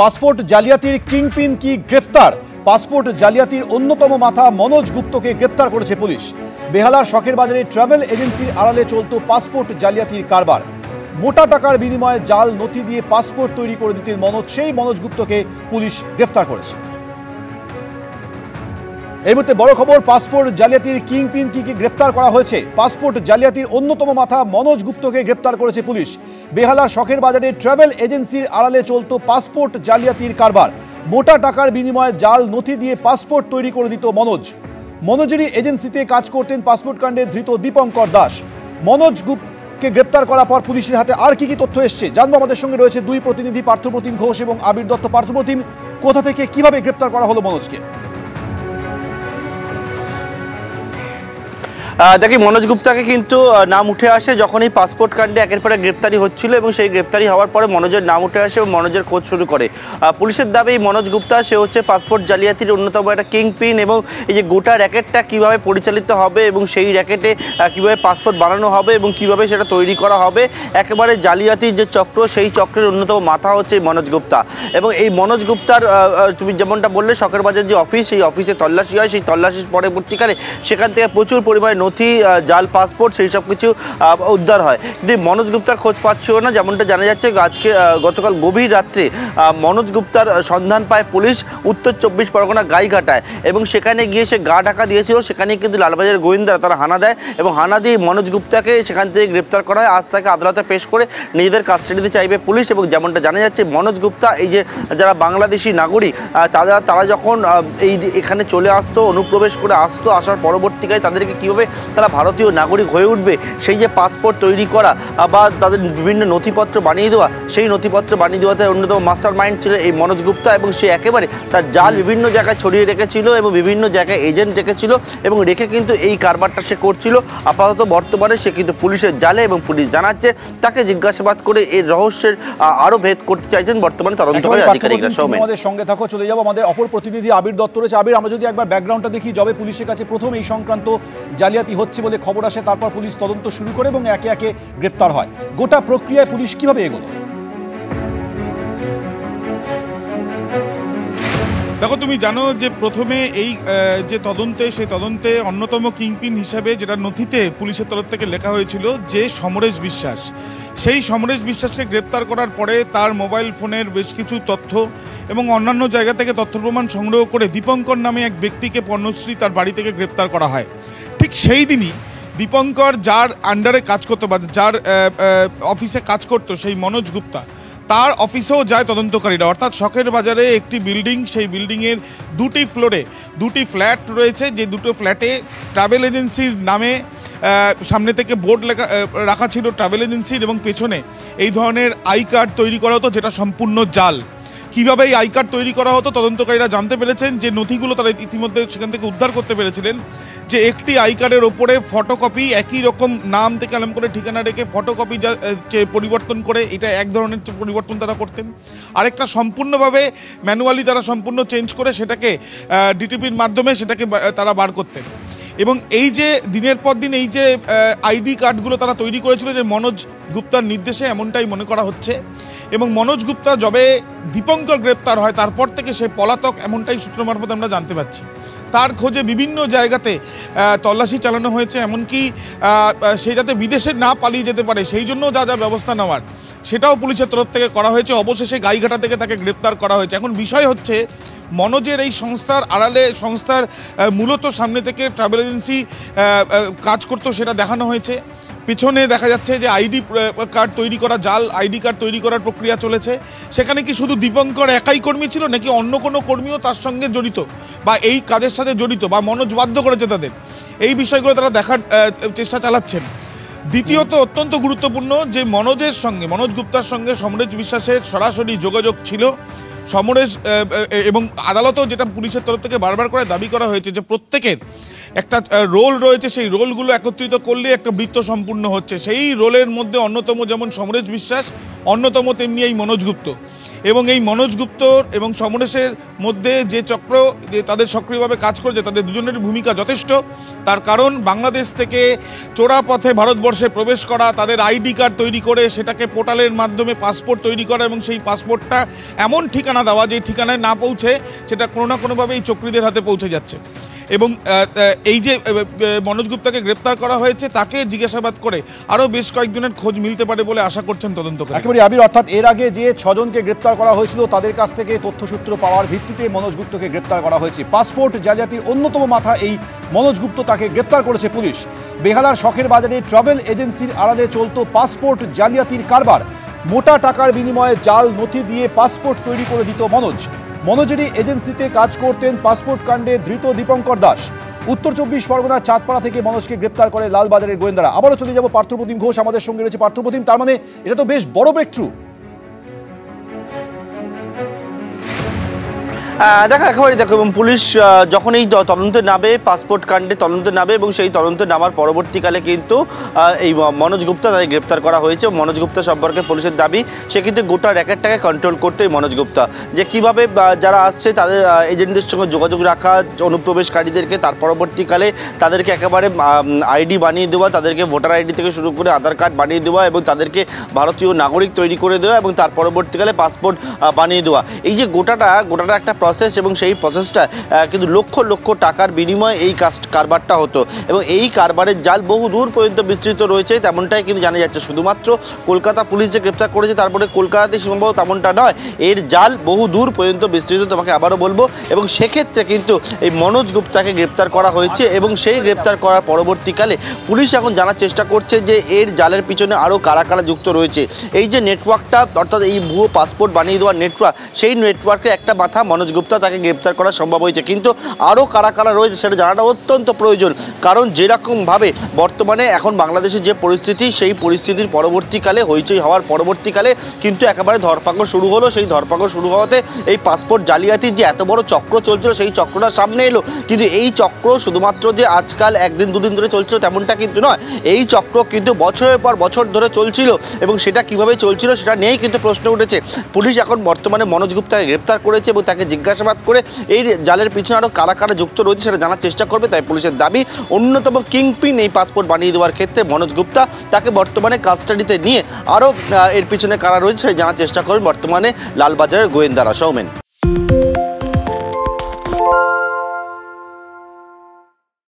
Passport জালিয়াতির kingpin কি গ্রেফতার? পাসপোর্ট জালিয়াতির অন্যতম মাথা মনোজ গুপ্তকে গ্রেফতার করেছে পুলিশ। বেহালার শখের বাজারে ট্রাভেল এজেন্সির আড়ালে চলত পাসপোর্ট জালিয়াতির কারবার। মোটা টাকার বিনিময়ে জাল নথি দিয়ে পাসপোর্ট তৈরি করে দিতেন মনোজ। সেই মনোজ গুপ্তকে পুলিশ গ্রেফতার করেছে। এই মুহূর্তে বড় খবর, পাসপোর্ট জালিয়াতির কিংপিন কি গ্রেফতার করা হয়েছে। পাসপোর্ট জালিয়াতির অন্যতম মাথা মনোজ গুপ্তকে গ্রেফতার করেছে পুলিশ। বেহালার শখের বাজারে ট্রাভেল এজেন্সির আড়ালে চলত পাসপোর্ট জালিয়াতির কারবার। মোটা টাকার বিনিময়ে জাল নথি দিয়ে পাসপোর্ট তৈরি করে দিত মনোজ। মনোজেরই এজেন্সিতে কাজ করতেন পাসপোর্ট কাণ্ডে ধৃত দীপঙ্কর দাস। মনোজ গুপ্তকে গ্রেফতার করার পর পুলিশের হাতে আর কি তথ্য এসছে জানবো। আমাদের সঙ্গে রয়েছে দুই প্রতিনিধি, পার্থপ্রতিম ঘোষ এবং আবির দত্ত। পার্থপ্রতিম, কোথা থেকে কিভাবে গ্রেফতার করা হলো মনোজকে? দেখি, মনোজ গুপ্তাকে কিন্তু নাম উঠে আসে যখন এই পাসপোর্ট কাণ্ডে একের পর এক গ্রেপ্তারি হচ্ছিল, এবং সেই গ্রেপ্তারি হওয়ার পরে মনোজের নাম উঠে আসে এবং মনোজের খোঁজ শুরু করে পুলিশের দাবি। মনোজ গুপ্তা সে হচ্ছে পাসপোর্ট জালিয়াতির অন্যতম একটা কিংপিন, এবং এই যে গোটা র্যাকেটটা কিভাবে পরিচালিত হবে এবং সেই র্যাকেটে কিভাবে পাসপোর্ট বানানো হবে এবং কিভাবে সেটা তৈরি করা হবে, একেবারে জালিয়াতির যে চক্র, সেই চক্রের অন্যতম মাথা হচ্ছে এই মনোজ গুপ্তা। এবং এই মনোজ গুপ্তার তুমি যেমনটা বললে, শখের বাজার যে অফিস, সেই অফিসে তল্লাশি হয়। সেই তল্লাশির পরবর্তীকালে সেখান থেকে প্রচুর পরিমাণে নথি, জাল পাসপোর্ট, সেই সব কিছু উদ্ধার হয়। কিন্তু মনোজ গুপ্তার খোঁজ পাচ্ছিল না। যেমনটা জানা যাচ্ছে, গতকাল গভীর রাত্রে মনোজ গুপ্তার সন্ধান পায় পুলিশ উত্তর 24 পরগনা গাইঘাটায়, এবং সেখানে গিয়ে সে গা ঢাকা দিয়েছিল। সেখানে কিন্তু লালবাজারের গোয়েন্দারা তারা হানা দেয়, এবং হানা দিয়ে মনোজ গুপ্তাকে সেখান থেকে গ্রেপ্তার করা হয়। আজ তাকে আদালতে পেশ করে নিজেদের কাস্টাডিতে চাইবে পুলিশ। এবং যেমনটা জানা যাচ্ছে, মনোজ গুপ্তা এই যে যারা বাংলাদেশি নাগরিক, তারা যখন এখানে চলে আসতো, অনুপ্রবেশ করে আসতো, আসার পরবর্তীকালে তাদেরকে কীভাবে তারা ভারতীয় নাগরিক হয়ে উঠবে, সেই যে পাসপোর্ট তৈরি করা বা তাদের বিভিন্ন নথিপত্র বানিয়ে দেওয়া, সেই নথিপত্র বানিয়ে দেওয়াতে অন্যতম মাস্টার মাইন্ড ছিল এই মনোজ গুপ্তা। এবং সে একেবারে তার জাল বিভিন্ন জায়গায় ছড়িয়ে রেখেছিল এবং বিভিন্ন জায়গায় এজেন্ট রেখেছিল, এবং রেখে কিন্তু এই কারবারটা সে করছিল। আপাতত বর্তমানে সে কিন্তু পুলিশের জালে, এবং পুলিশ জানাচ্ছে তাকে জিজ্ঞাসাবাদ করে এর রহস্যের আরও ভেদ করতে চাইছেন বর্তমানে তদন্তকারী আধিকারিকরা। আমাদের সঙ্গে থাকো, চলে যাবো আমাদের অপর প্রতিনিধি আবির দত্ত রয়েছে। আবির, আমরা যদি একবার ব্যাকগ্রাউন্ডটা দেখি, যবে পুলিশের কাছে প্রথম এই সংক্রান্ত জালিয়াতি হচ্ছে বলে খবর আসে, তারপর পুলিশ তদন্ত শুরু করে এবং একে একে গ্রেফতার হয়। গোটা প্রক্রিয়ায় পুলিশ কিভাবে এগোলো? দেখো, তুমি জানো যে প্রথমে এই যে তদন্তে, সেই তদন্তে অন্যতম কিংপিন হিসাবে যেটা নথিতে পুলিশের তরফ থেকে লেখা হয়েছিল যে সমরেশ বিশ্বাস, সেই সমরেশ বিশ্বাসকে গ্রেপ্তার করার পরে তার মোবাইল ফোনের বেশ কিছু তথ্য এবং অন্যান্য জায়গা থেকে তথ্য প্রমাণ সংগ্রহ করে দীপঙ্কর নামে এক ব্যক্তিকে পর্ণশ্রী তার বাড়ি থেকে গ্রেপ্তার করা হয়। ঠিক সেই দিনই দীপঙ্কর যার আন্ডারে কাজ করতো বা যার অফিসে কাজ করতো, সেই মনোজ গুপ্তা, তার অফিসেও যায় তদন্তকারীরা। অর্থাৎ শখের বাজারে একটি বিল্ডিং, সেই বিল্ডিংয়ের দুটি ফ্লোরে দুটি ফ্ল্যাট রয়েছে, যে দুটো ফ্ল্যাটে ট্রাভেল এজেন্সির নামে সামনে থেকে বোর্ড রাখা ছিল ট্রাভেল এজেন্সির, এবং পেছনে এই ধরনের আই কার্ড তৈরি করা হতো, যেটা সম্পূর্ণ জাল। কীভাবে এই আই কার্ড তৈরি করা হতো, তদন্তকারীরা জানতে পেরেছেন যে নথিগুলো তারা ইতিমধ্যে সেখান থেকে উদ্ধার করতে পেরেছিলেন, যে একটি আই কার্ডের ওপরে ফটোকপি, একই রকম নাম থেকে আরম্ভ করে ঠিকানা রেখে ফটোকপি পরিবর্তন করে, এটা এক ধরনের পরিবর্তন তারা করতেন। আরেকটা সম্পূর্ণভাবে ম্যানুয়ালি তারা সম্পূর্ণ চেঞ্জ করে সেটাকে ডিটিপির মাধ্যমে সেটাকে তারা বার করতেন। এবং এই যে দিনের পর দিন এই যে আইডি কার্ডগুলো তারা তৈরি করেছিল, যে মনোজ গুপ্তার নির্দেশে, এমনটাই মনে করা হচ্ছে। এবং মনোজ গুপ্তা যবে দীপঙ্কর গ্রেপ্তার হয়, তারপর থেকে সে পলাতক, এমনটাই সূত্র মারফত আমরা জানতে পারছি। তার খোঁজে বিভিন্ন জায়গাতে তল্লাশি চালানো হয়েছে, এমনকি সে যাতে বিদেশে না পালিয়ে যেতে পারে সেই জন্য যা যা ব্যবস্থা নেওয়ার, সেটাও পুলিশের তরফ থেকে করা হয়েছে। অবশেষে গাইঘাটা থেকে তাকে গ্রেপ্তার করা হয়েছে। এখন বিষয় হচ্ছে, মনোজের এই সংস্থার আড়ালে, সংস্থার মূলত সামনে থেকে ট্রাভেল এজেন্সি কাজ করতো সেটা দেখানো হয়েছে। পিছনে দেখা যাচ্ছে যে আইডি কার্ড তৈরি করা, জাল আইডি কার্ড তৈরি করার প্রক্রিয়া চলেছে। সেখানে কি শুধু দীপঙ্কর একাই কর্মী ছিল, নাকি অন্য কোনো কর্মীও তার সঙ্গে জড়িত বা এই কাজের সাথে জড়িত, বা মনোজ বাধ্য করেছে তাদের, এই বিষয়গুলো তারা দেখার চেষ্টা চালাচ্ছেন। দ্বিতীয়ত, অত্যন্ত গুরুত্বপূর্ণ, যে মনোজের সঙ্গে, মনোজ গুপ্তার সঙ্গে সমরেশ বিশ্বাসের সরাসরি যোগাযোগ ছিল। সমরেশ এবং আদালতও যেটা পুলিশের তরফ থেকে বারবার করে দাবি করা হয়েছে, যে প্রত্যেকের একটা রোল রয়েছে, সেই রোলগুলো একত্রিত করলে একটা বৃত্ত সম্পূর্ণ হচ্ছে। সেই রোলের মধ্যে অন্যতম যেমন সমরেশ বিশ্বাস, অন্যতম তেমনি এই মনোজ গুপ্ত। এবং এই মনোজ গুপ্ত এবং সমরেশের মধ্যে যে চক্র তাদের সক্রিয়ভাবে কাজ করেছে, তাদের দুজনের ভূমিকা যথেষ্ট। তার কারণ বাংলাদেশ থেকে চোরা পথে ভারতবর্ষে প্রবেশ করা, তাদের আইডি কার্ড তৈরি করে সেটাকে পোর্টালের মাধ্যমে পাসপোর্ট তৈরি করা এবং সেই পাসপোর্টটা এমন ঠিকানা দেওয়া যে ঠিকানায় না পৌঁছে সেটা কোনো না কোনোভাবে এই চক্রীদের হাতে পৌঁছে যাচ্ছে। এবং এই যে মনোজ গুপ্তাকে গ্রেপ্তার করা হয়েছে, তাকে জিজ্ঞাসাবাদ করে আরও বেশ কয়েকজনের খোঁজ মিলতে পারে বলে আশা করছেন তদন্তকারী। একেবারে আবির, অর্থাৎ এর আগে যে 6 জনকে গ্রেপ্তার করা হয়েছিল তাদের কাছ থেকে তথ্যসূত্র পাওয়ার ভিত্তিতে মনোজ গুপ্তকে গ্রেপ্তার করা হয়েছে। পাসপোর্ট জালিয়াতির অন্যতম মাথা এই মনোজ গুপ্ত, তাকে গ্রেপ্তার করেছে পুলিশ। বেহালার শখের বাজারে ট্রাভেল এজেন্সির আড়ালে চলত পাসপোর্ট জালিয়াতির কারবার। মোটা টাকার বিনিময়ে জাল নথি দিয়ে পাসপোর্ট তৈরি করে দিত মনোজেরই এজেন্সিতে কাজ করতেন পাসপোর্ট কাণ্ডে ধৃত দীপঙ্কর দাস। উত্তর 24 পরগনার চাঁদপাড়া থেকে মনোজকে গ্রেপ্তার করে লালবাজারের গোয়েন্দারা। আবারও চলে যাব পার্থপ্রতিম ঘোষ আমাদের সঙ্গে রয়েছে। পার্থপ্রতিম, তার মানে এটা তো বেশ বড় ব্রেকথ্রু। দেখো এবং পুলিশ যখন এই তদন্তে নামে, পাসপোর্ট কাণ্ডে তদন্তে নামে এবং সেই তদন্তে নামার পরবর্তীকালে কিন্তু এই মনোজ গুপ্তা তাকে গ্রেপ্তার করা হয়েছে। মনোজ গুপ্তা সম্পর্কে পুলিশের দাবি সে কিন্তু গোটা র্যাকেটটাকে কন্ট্রোল করতো এই মনোজ গুপ্তা, যে কিভাবে যারা আসছে তাদের এজেন্টদের সঙ্গে যোগাযোগ রাখা, অনুপ্রবেশকারীদেরকে তার পরবর্তীকালে তাদেরকে একেবারে আইডি বানিয়ে দেওয়া, তাদেরকে ভোটার আইডি থেকে শুরু করে আধার কার্ড বানিয়ে দেওয়া এবং তাদেরকে ভারতীয় নাগরিক তৈরি করে দেওয়া এবং তার পরবর্তীকালে পাসপোর্ট বানিয়ে দেওয়া। এই যে গোটাটা একটা প্রসেস এবং সেই প্রসেসটা কিন্তু লক্ষ লক্ষ টাকার বিনিময়ে এই কারবারটা হতো এবং এই কারবারের জাল বহু দূর পর্যন্ত বিস্তৃত রয়েছে, তেমনটাই কিন্তু জানা যাচ্ছে। শুধুমাত্র কলকাতা পুলিশ যে গ্রেপ্তার করেছে তারপরে কলকাতাতে সীমাবদ্ধ তেমনটা নয়, এর জাল বহু দূর পর্যন্ত বিস্তৃত, তোমাকে আবারও বলবো। এবং সেক্ষেত্রে কিন্তু এই মনোজ গুপ্তাকে গ্রেপ্তার করা হয়েছে এবং সেই গ্রেপ্তার করার পরবর্তীকালে পুলিশ এখন জানার চেষ্টা করছে যে এর জালের পিছনে আরও কারা কারা যুক্ত রয়েছে। এই যে নেটওয়ার্কটা, অর্থাৎ এই ভুয়ো পাসপোর্ট বানিয়ে দেওয়ার নেটওয়ার্ক, সেই নেটওয়ার্কের একটা মাথা মনোজ গুপ্তা, তাকে গ্রেপ্তার করা সম্ভব হয়েছে। কিন্তু আরও কারা কারা রয়েছে সেটা জানাটা অত্যন্ত প্রয়োজন, কারণ যেরকমভাবে বর্তমানে এখন বাংলাদেশের যে পরিস্থিতি, সেই পরিস্থিতির পরবর্তীকালে হইচই হওয়ার পরবর্তীকালে কিন্তু একেবারে ধরপাকড় শুরু হলো। সেই ধরপাকড় শুরু হওয়াতে এই পাসপোর্ট জালিয়াতির যে এত বড় চক্র চলছিল সেই চক্রটা সামনে এলো। কিন্তু এই চক্র শুধুমাত্র যে আজকাল একদিন দুদিন ধরে চলছিল তেমনটা কিন্তু নয়, এই চক্র কিন্তু বছরের পর বছর ধরে চলছিল এবং সেটা কিভাবে চলছিল সেটা নিয়েই কিন্তু প্রশ্ন উঠেছে। পুলিশ এখন বর্তমানে মনোজ গুপ্তাকে গ্রেপ্তার করেছে এবং তাকে জিজ্ঞাসাবাদ করে এই জালের পিছনে আরও কারা কারা যুক্ত রয়েছে সেটা জানার চেষ্টা করবে। তাই পুলিশের দাবি অন্যতম কিংপিন এই পাসপোর্ট বানিয়ে দেওয়ার ক্ষেত্রে মনোজ গুপ্তা, তাকে বর্তমানে কাস্টাডিতে নিয়ে আরও এর পিছনে কারা রয়েছে সেটা জানার চেষ্টা করবে বর্তমানে লালবাজারের গোয়েন্দারা। সৌমেন।